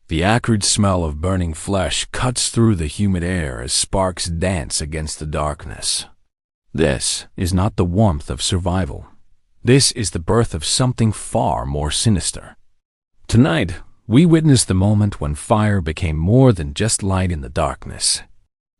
The acrid smell of burning flesh cuts through the humid air as sparks dance against the darkness. This is not the warmth of survival. This is the birth of something far more sinister. Tonight, we witness the moment when fire became more than just light in the darkness.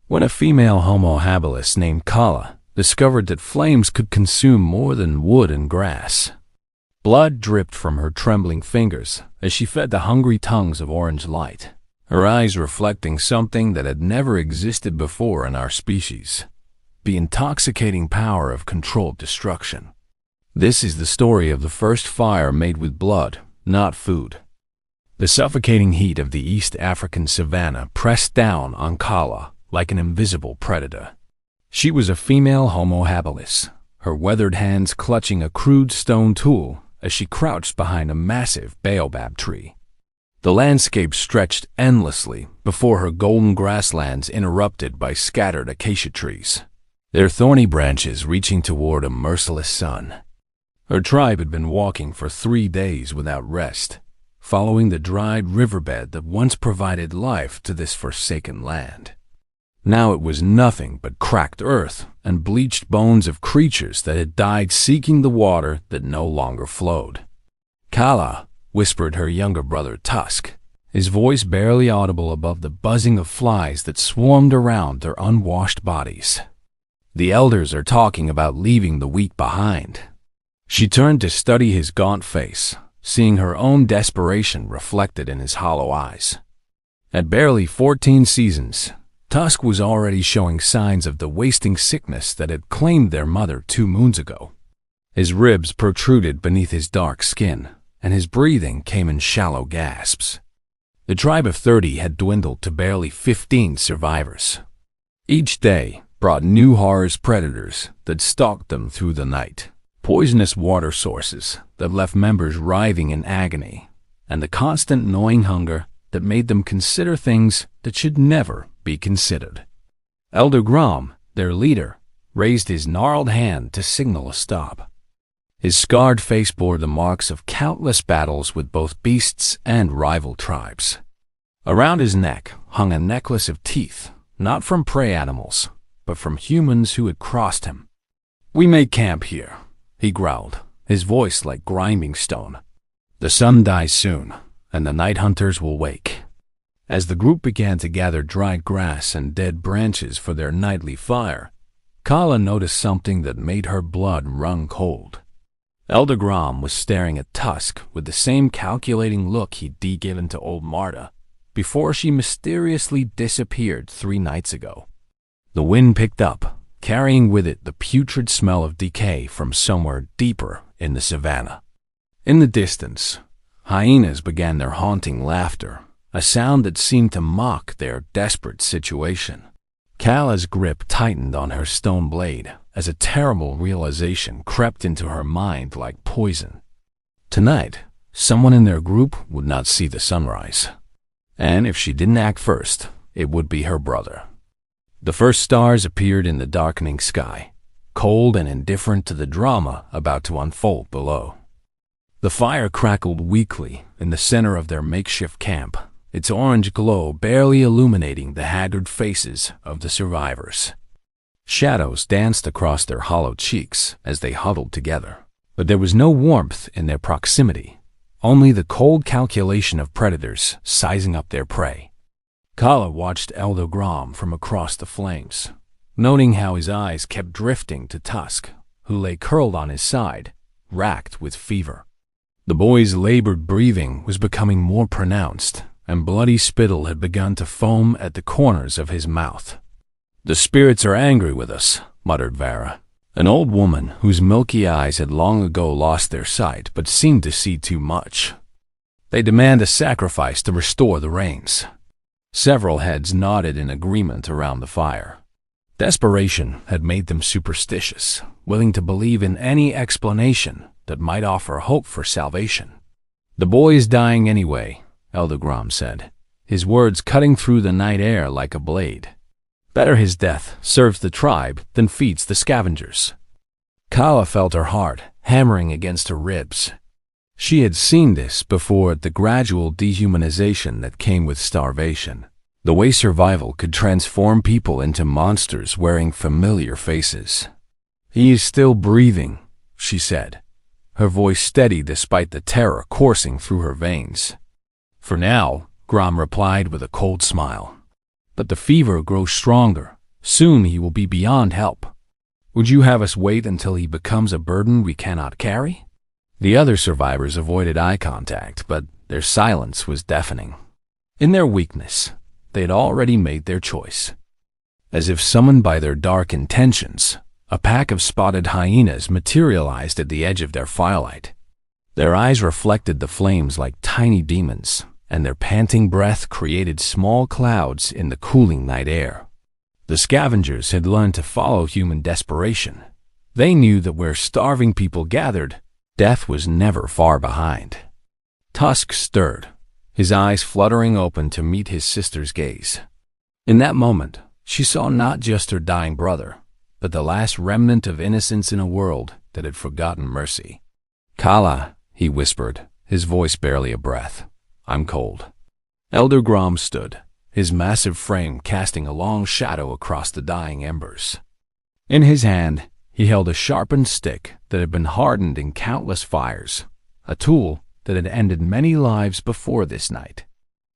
When a female Homo habilis named Kala discovered that flames could consume more than wood and grass. Blood dripped from her trembling fingers as she fed the hungry tongues of orange light, her eyes reflecting something that had never existed before in our species: the intoxicating power of controlled destruction. This is the story of the first fire made with blood, not food. The suffocating heat of the East African savanna pressed down on Kala like an invisible predator. She was a female Homo habilis, her weathered hands clutching a crude stone tool as she crouched behind a massive baobab tree. The landscape stretched endlessly before her golden grasslands interrupted by scattered acacia trees, their thorny branches reaching toward a merciless sun. Her tribe had been walking for 3 days without rest, following the dried riverbed that once provided life to this forsaken land. Now it was nothing but cracked earth and bleached bones of creatures that had died seeking the water that no longer flowed. "Kala," whispered her younger brother Tusk, his voice barely audible above the buzzing of flies that swarmed around their unwashed bodies. "The elders are talking about leaving the weak behind." She turned to study his gaunt face, seeing her own desperation reflected in his hollow eyes. At barely 14 seasons, Tusk was already showing signs of the wasting sickness that had claimed their mother 2 moons ago. His ribs protruded beneath his dark skin, and his breathing came in shallow gasps. The tribe of 30 had dwindled to barely 15 survivors. Each day brought new horrors, predators that stalked them through the night, poisonous water sources that left members writhing in agony, and the constant gnawing hunger that made them consider things that should never be considered. Elder Grom, their leader, raised his gnarled hand to signal a stop. His scarred face bore the marks of countless battles with both beasts and rival tribes. Around his neck hung a necklace of teeth, not from prey animals, but from humans who had crossed him. "We may camp here," he growled, his voice like grinding stone. "The sun dies soon, and the night hunters will wake." As the group began to gather dried grass and dead branches for their nightly fire, Kala noticed something that made her blood run cold. Elder Grom was staring at Tusk with the same calculating look he'd given to old Marta before she mysteriously disappeared 3 nights ago. The wind picked up, carrying with it the putrid smell of decay from somewhere deeper in the savanna. In the distance, hyenas began their haunting laughter, a sound that seemed to mock their desperate situation. Kala's grip tightened on her stone blade as a terrible realization crept into her mind like poison. Tonight, someone in their group would not see the sunrise. And if she didn't act first, it would be her brother. The first stars appeared in the darkening sky, cold and indifferent to the drama about to unfold below. The fire crackled weakly in the center of their makeshift camp, its orange glow barely illuminating the haggard faces of the survivors. Shadows danced across their hollow cheeks as they huddled together, but there was no warmth in their proximity, only the cold calculation of predators sizing up their prey. Kala watched Elder Grom from across the flames, noting how his eyes kept drifting to Tusk, who lay curled on his side, racked with fever. The boy's labored breathing was becoming more pronounced, and bloody spittle had begun to foam at the corners of his mouth. "The spirits are angry with us," muttered Vara, an old woman whose milky eyes had long ago lost their sight but seemed to see too much. "They demand a sacrifice to restore the rains." Several heads nodded in agreement around the fire. Desperation had made them superstitious, willing to believe in any explanation that might offer hope for salvation. "The boy is dying anyway," Elder Grom said, his words cutting through the night air like a blade. "Better his death serves the tribe than feeds the scavengers." Kala felt her heart hammering against her ribs. She had seen this before, the gradual dehumanization that came with starvation. The way survival could transform people into monsters wearing familiar faces. "He is still breathing," she said, her voice steady despite the terror coursing through her veins. "For now," Grom replied with a cold smile. "But the fever grows stronger. Soon he will be beyond help. Would you have us wait until he becomes a burden we cannot carry?" The other survivors avoided eye contact, but their silence was deafening. In their weakness, they had already made their choice. As if summoned by their dark intentions, a pack of spotted hyenas materialized at the edge of their firelight. Their eyes reflected the flames like tiny demons, and their panting breath created small clouds in the cooling night air. The scavengers had learned to follow human desperation. They knew that where starving people gathered, death was never far behind. Tusk stirred, his eyes fluttering open to meet his sister's gaze. In that moment, she saw not just her dying brother, but the last remnant of innocence in a world that had forgotten mercy. "Kala," he whispered, his voice barely a breath. "I'm cold." Elder Grom stood, his massive frame casting a long shadow across the dying embers. In his hand, he held a sharpened stick that had been hardened in countless fires, a tool that had ended many lives before this night.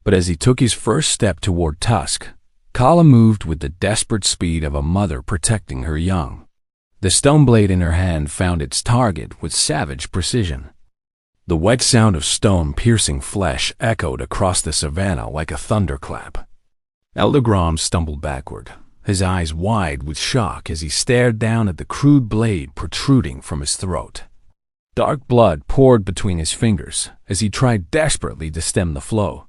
But as he took his first step toward Tusk, Kala moved with the desperate speed of a mother protecting her young. The stone blade in her hand found its target with savage precision. The wet sound of stone piercing flesh echoed across the savannah like a thunderclap. Elder Grom stumbled backward, his eyes wide with shock as he stared down at the crude blade protruding from his throat. Dark blood poured between his fingers as he tried desperately to stem the flow.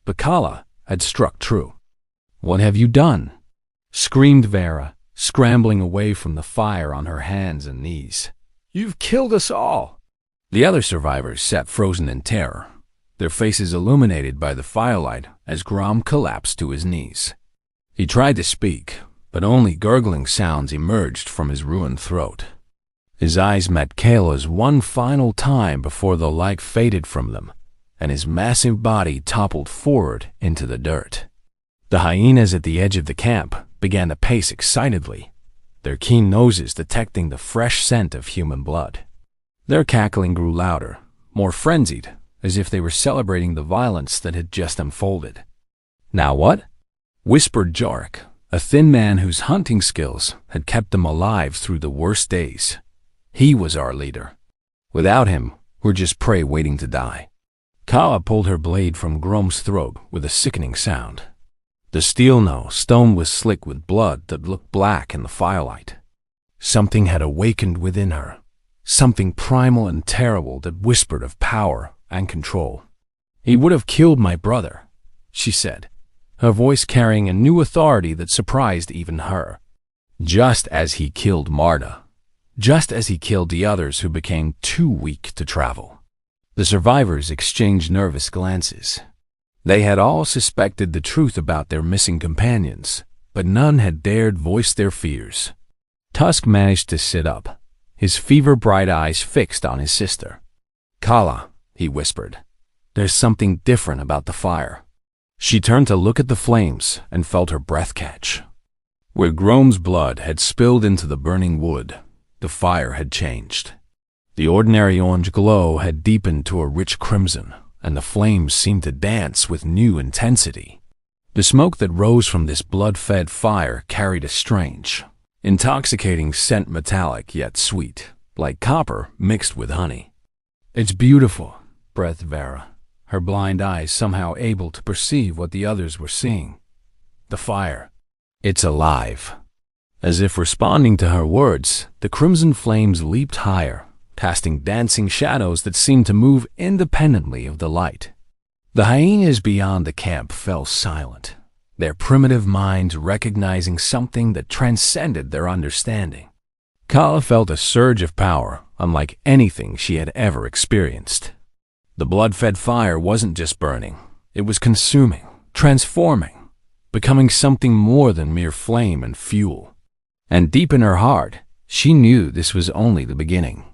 But Kala had struck true. "What have you done?" screamed Vera, scrambling away from the fire on her hands and knees. "You've killed us all!" The other survivors sat frozen in terror, their faces illuminated by the firelight as Grom collapsed to his knees. He tried to speak, but only gurgling sounds emerged from his ruined throat. His eyes met Kala's one final time before the light faded from them, and his massive body toppled forward into the dirt. The hyenas at the edge of the camp began to pace excitedly, their keen noses detecting the fresh scent of human blood. Their cackling grew louder, more frenzied, as if they were celebrating the violence that had just unfolded. "Now what?" whispered Jorik, a thin man whose hunting skills had kept them alive through the worst days. He was our leader. Without him, we're just prey waiting to die. Kala pulled her blade from Grom's throat with a sickening sound. The stone was slick with blood that looked black in the firelight. Something had awakened within her, something primal and terrible that whispered of power and control. "He would have killed my brother," she said, her voice carrying a new authority that surprised even her. "Just as he killed Marta. Just as he killed the others who became too weak to travel." The survivors exchanged nervous glances. They had all suspected the truth about their missing companions, but none had dared voice their fears. Tusk managed to sit up, his fever-bright eyes fixed on his sister. "Kala," he whispered, "there's something different about the fire." She turned to look at the flames and felt her breath catch. Where Grom's blood had spilled into the burning wood, the fire had changed. The ordinary orange glow had deepened to a rich crimson, and the flames seemed to dance with new intensity. The smoke that rose from this blood-fed fire carried a strange, intoxicating scent, metallic yet sweet, like copper mixed with honey. "It's beautiful," breathed Vera, her blind eyes somehow able to perceive what the others were seeing. "The fire. It's alive." As if responding to her words, the crimson flames leaped higher, casting dancing shadows that seemed to move independently of the light. The hyenas beyond the camp fell silent, their primitive minds recognizing something that transcended their understanding. Kala felt a surge of power unlike anything she had ever experienced. The blood-fed fire wasn't just burning, it was consuming, transforming, becoming something more than mere flame and fuel. And deep in her heart, she knew this was only the beginning.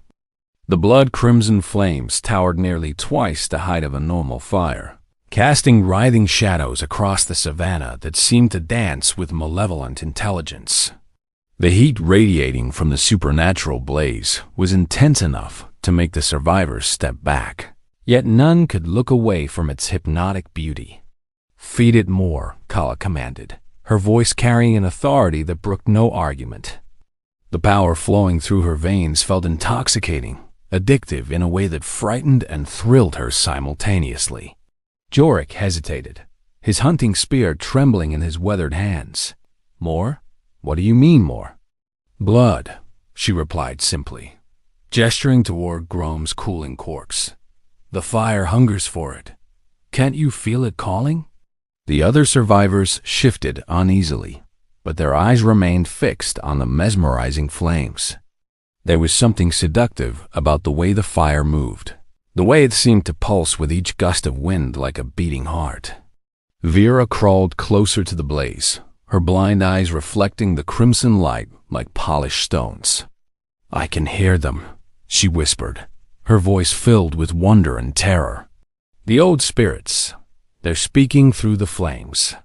The blood-crimson flames towered nearly twice the height of a normal fire, casting writhing shadows across the savannah that seemed to dance with malevolent intelligence. The heat radiating from the supernatural blaze was intense enough to make the survivors step back, yet none could look away from its hypnotic beauty. "Feed it more," Kala commanded, her voice carrying an authority that brooked no argument. The power flowing through her veins felt intoxicating, addictive in a way that frightened and thrilled her simultaneously. Jorik hesitated, his hunting spear trembling in his weathered hands. "More? What do you mean more?" "Blood," she replied simply, gesturing toward Grome's cooling corpse. "The fire hungers for it. Can't you feel it calling?" The other survivors shifted uneasily, but their eyes remained fixed on the mesmerizing flames. There was something seductive about the way the fire moved, the way it seemed to pulse with each gust of wind like a beating heart. Vera crawled closer to the blaze, her blind eyes reflecting the crimson light like polished stones. "I can hear them," she whispered, her voice filled with wonder and terror. "The old spirits, they're speaking through the flames."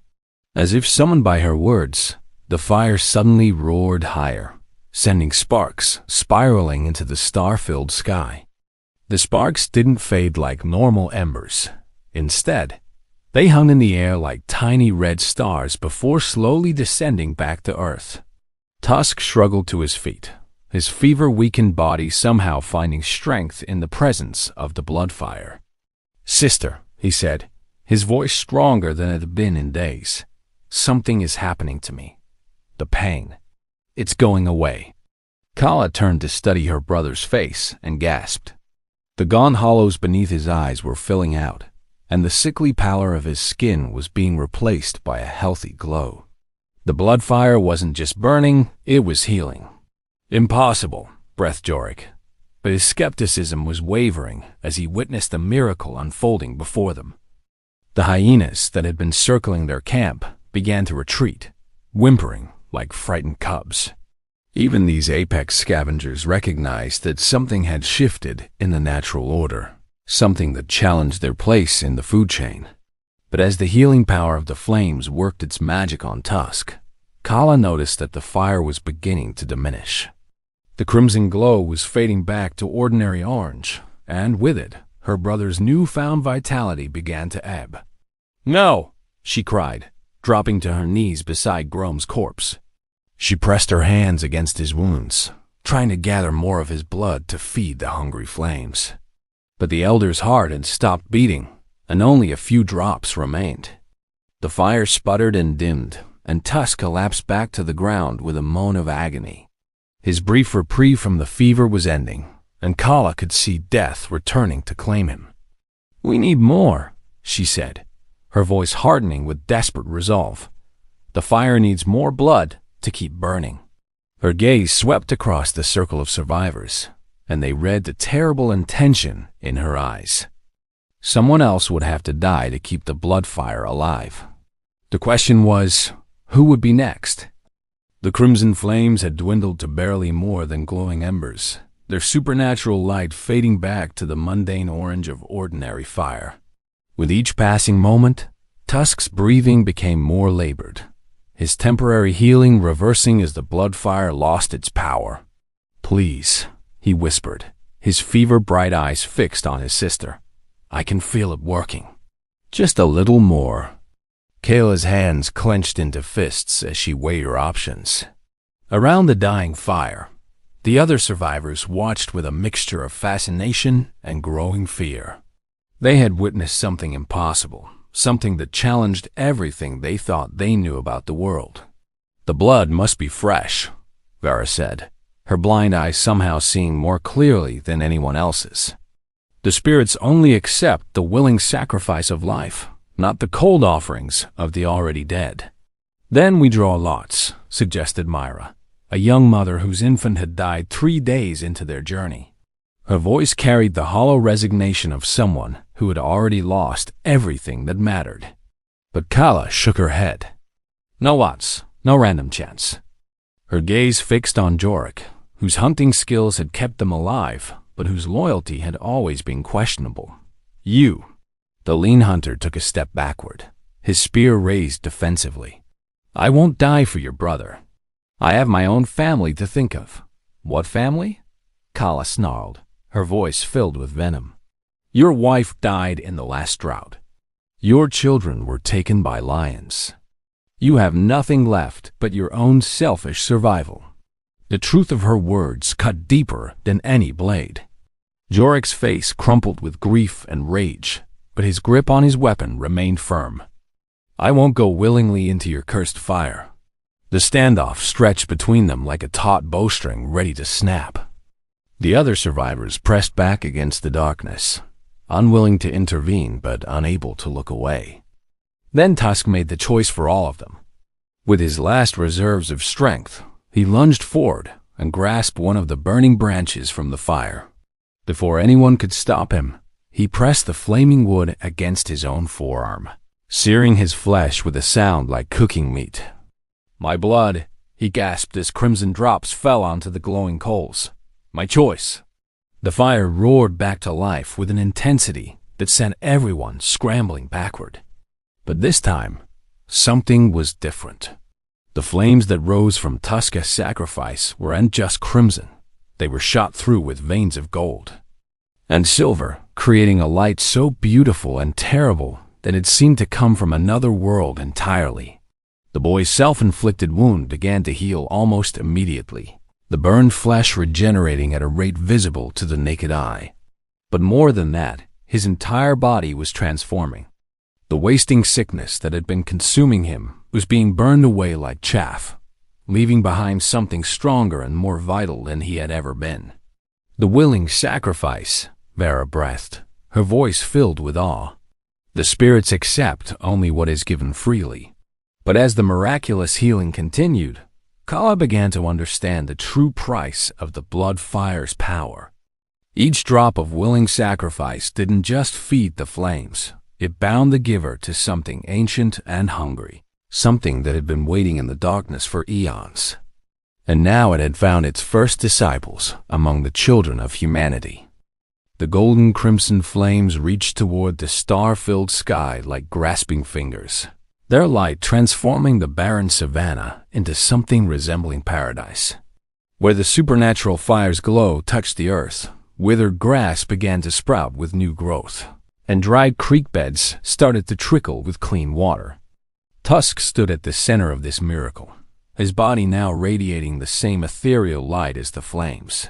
As if summoned by her words, the fire suddenly roared higher, sending sparks spiraling into the star-filled sky. The sparks didn't fade like normal embers. Instead, they hung in the air like tiny red stars before slowly descending back to Earth. Tusk struggled to his feet, his fever-weakened body somehow finding strength in the presence of the blood fire. "Sister," he said, his voice stronger than it had been in days. "Something is happening to me. The pain. It's going away." Kala turned to study her brother's face and gasped. The gaunt hollows beneath his eyes were filling out, and the sickly pallor of his skin was being replaced by a healthy glow. The blood fire wasn't just burning, it was healing. "Impossible," breathed Jorik, but his skepticism was wavering as he witnessed the miracle unfolding before them. The hyenas that had been circling their camp began to retreat, whimpering like frightened cubs. Even these apex scavengers recognized that something had shifted in the natural order, something that challenged their place in the food chain. But as the healing power of the flames worked its magic on Tusk, Kala noticed that the fire was beginning to diminish. The crimson glow was fading back to ordinary orange, and with it, her brother's newfound vitality began to ebb. "No!" she cried, dropping to her knees beside Grome's corpse. She pressed her hands against his wounds, trying to gather more of his blood to feed the hungry flames. But the elder's heart had stopped beating, and only a few drops remained. The fire sputtered and dimmed, and Tusk collapsed back to the ground with a moan of agony. His brief reprieve from the fever was ending, and Kala could see death returning to claim him. "We need more," she said, her voice hardening with desperate resolve. "The fire needs more blood to keep burning." Her gaze swept across the circle of survivors, and they read the terrible intention in her eyes. Someone else would have to die to keep the blood fire alive. The question was, who would be next? The crimson flames had dwindled to barely more than glowing embers, their supernatural light fading back to the mundane orange of ordinary fire. With each passing moment, Tusk's breathing became more labored, his temporary healing reversing as the blood fire lost its power. "Please," he whispered, his fever-bright eyes fixed on his sister. "I can feel it working. Just a little more." Kayla's hands clenched into fists as she weighed her options. Around the dying fire, the other survivors watched with a mixture of fascination and growing fear. They had witnessed something impossible, something that challenged everything they thought they knew about the world. "The blood must be fresh," Vera said, her blind eyes somehow seeing more clearly than anyone else's. "The spirits only accept the willing sacrifice of life, not the cold offerings of the already dead." "Then we draw lots," suggested Myra, a young mother whose infant had died 3 days into their journey. Her voice carried the hollow resignation of someone who had already lost everything that mattered. But Kala shook her head. "No lots, no random chance." Her gaze fixed on Jorik, whose hunting skills had kept them alive, but whose loyalty had always been questionable. You. The lean hunter took a step backward, his spear raised defensively. I won't die for your brother. I have my own family to think of. What family? Kala snarled, her voice filled with venom. Your wife died in the last drought. Your children were taken by lions. You have nothing left but your own selfish survival. The truth of her words cut deeper than any blade. Jorik's face crumpled with grief and rage, but his grip on his weapon remained firm. I won't go willingly into your cursed fire. The standoff stretched between them like a taut bowstring ready to snap. The other survivors pressed back against the darkness, unwilling to intervene but unable to look away. Then Tusk made the choice for all of them. With his last reserves of strength, he lunged forward and grasped one of the burning branches from the fire. Before anyone could stop him, he pressed the flaming wood against his own forearm, searing his flesh with a sound like cooking meat. My blood, he gasped as crimson drops fell onto the glowing coals. My choice. The fire roared back to life with an intensity that sent everyone scrambling backward. But this time, something was different. The flames that rose from Tuska's sacrifice weren't just crimson. They were shot through with veins of gold and silver, creating a light so beautiful and terrible that it seemed to come from another world entirely. The boy's self-inflicted wound began to heal almost immediately, the burned flesh regenerating at a rate visible to the naked eye. But more than that, his entire body was transforming. The wasting sickness that had been consuming him was being burned away like chaff, leaving behind something stronger and more vital than he had ever been. The willing sacrifice, Vera breathed, her voice filled with awe. The spirits accept only what is given freely. But as the miraculous healing continued, Kala began to understand the true price of the blood fire's power. Each drop of willing sacrifice didn't just feed the flames. It bound the giver to something ancient and hungry, something that had been waiting in the darkness for eons. And now it had found its first disciples among the children of humanity. The golden crimson flames reached toward the star-filled sky like grasping fingers, their light transforming the barren savanna into something resembling paradise. Where the supernatural fire's glow touched the earth, withered grass began to sprout with new growth, and dried creek beds started to trickle with clean water. Tusk stood at the center of this miracle, his body now radiating the same ethereal light as the flames.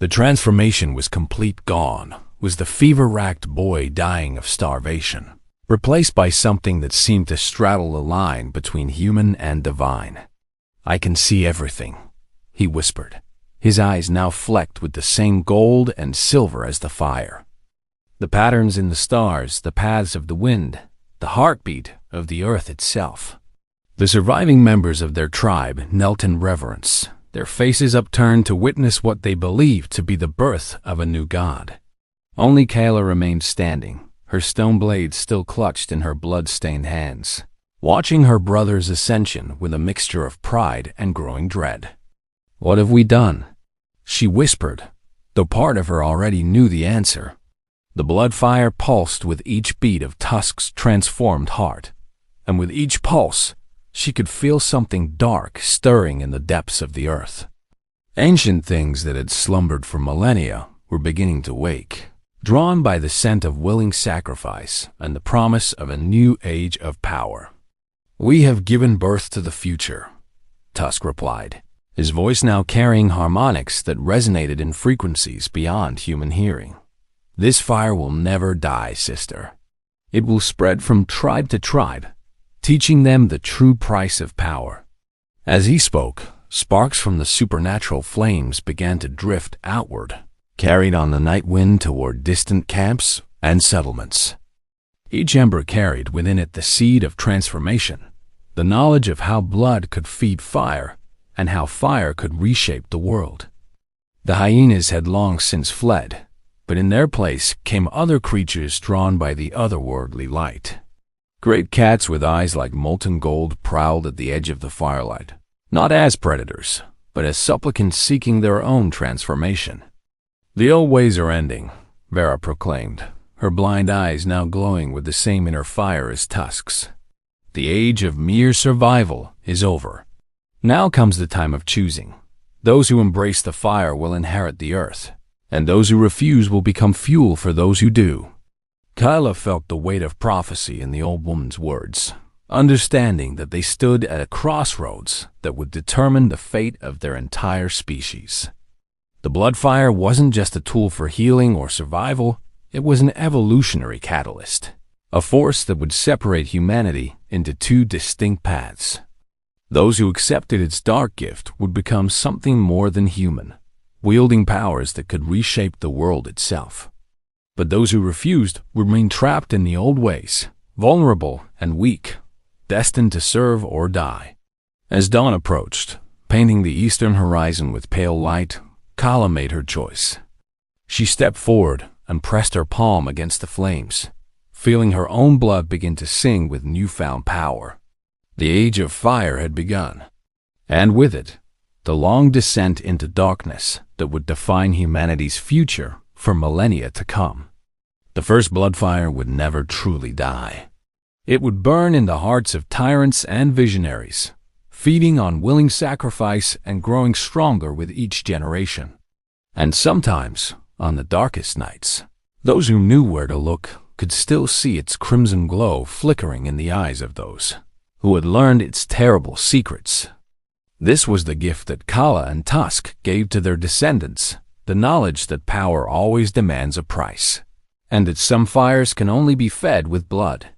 The transformation was complete. Gone was the fever-racked boy dying of starvation, replaced by something that seemed to straddle the line between human and divine. I can see everything, he whispered, his eyes now flecked with the same gold and silver as the fire. The patterns in the stars, the paths of the wind, the heartbeat of the earth itself. The surviving members of their tribe knelt in reverence, their faces upturned to witness what they believed to be the birth of a new god. Only Kala remained standing, her stone blade still clutched in her blood-stained hands, watching her brother's ascension with a mixture of pride and growing dread. What have we done? She whispered, though part of her already knew the answer. The blood fire pulsed with each beat of Tusk's transformed heart, and with each pulse, she could feel something dark stirring in the depths of the earth. Ancient things that had slumbered for millennia were beginning to wake, drawn by the scent of willing sacrifice and the promise of a new age of power. We have given birth to the future, Tusk replied, his voice now carrying harmonics that resonated in frequencies beyond human hearing. This fire will never die, sister. It will spread from tribe to tribe, teaching them the true price of power. As he spoke, sparks from the supernatural flames began to drift outward, carried on the night wind toward distant camps and settlements. Each ember carried within it the seed of transformation, the knowledge of how blood could feed fire and how fire could reshape the world. The hyenas had long since fled, but in their place came other creatures drawn by the otherworldly light. Great cats with eyes like molten gold prowled at the edge of the firelight, not as predators, but as supplicants seeking their own transformation. The old ways are ending, Vera proclaimed, her blind eyes now glowing with the same inner fire as Tusk's. The age of mere survival is over. Now comes the time of choosing. Those who embrace the fire will inherit the earth, and those who refuse will become fuel for those who do. Kyla felt the weight of prophecy in the old woman's words, understanding that they stood at a crossroads that would determine the fate of their entire species. The blood fire wasn't just a tool for healing or survival, it was an evolutionary catalyst, a force that would separate humanity into two distinct paths. Those who accepted its dark gift would become something more than human, wielding powers that could reshape the world itself. But those who refused would remain trapped in the old ways, vulnerable and weak, destined to serve or die. As dawn approached, painting the eastern horizon with pale light, Kala made her choice. She stepped forward and pressed her palm against the flames, feeling her own blood begin to sing with newfound power. The age of fire had begun, and with it, the long descent into darkness that would define humanity's future for millennia to come. The first blood fire would never truly die. It would burn in the hearts of tyrants and visionaries, feeding on willing sacrifice and growing stronger with each generation. And sometimes, on the darkest nights, those who knew where to look could still see its crimson glow flickering in the eyes of those who had learned its terrible secrets. This was the gift that Kala and Tusk gave to their descendants, the knowledge that power always demands a price, and that some fires can only be fed with blood.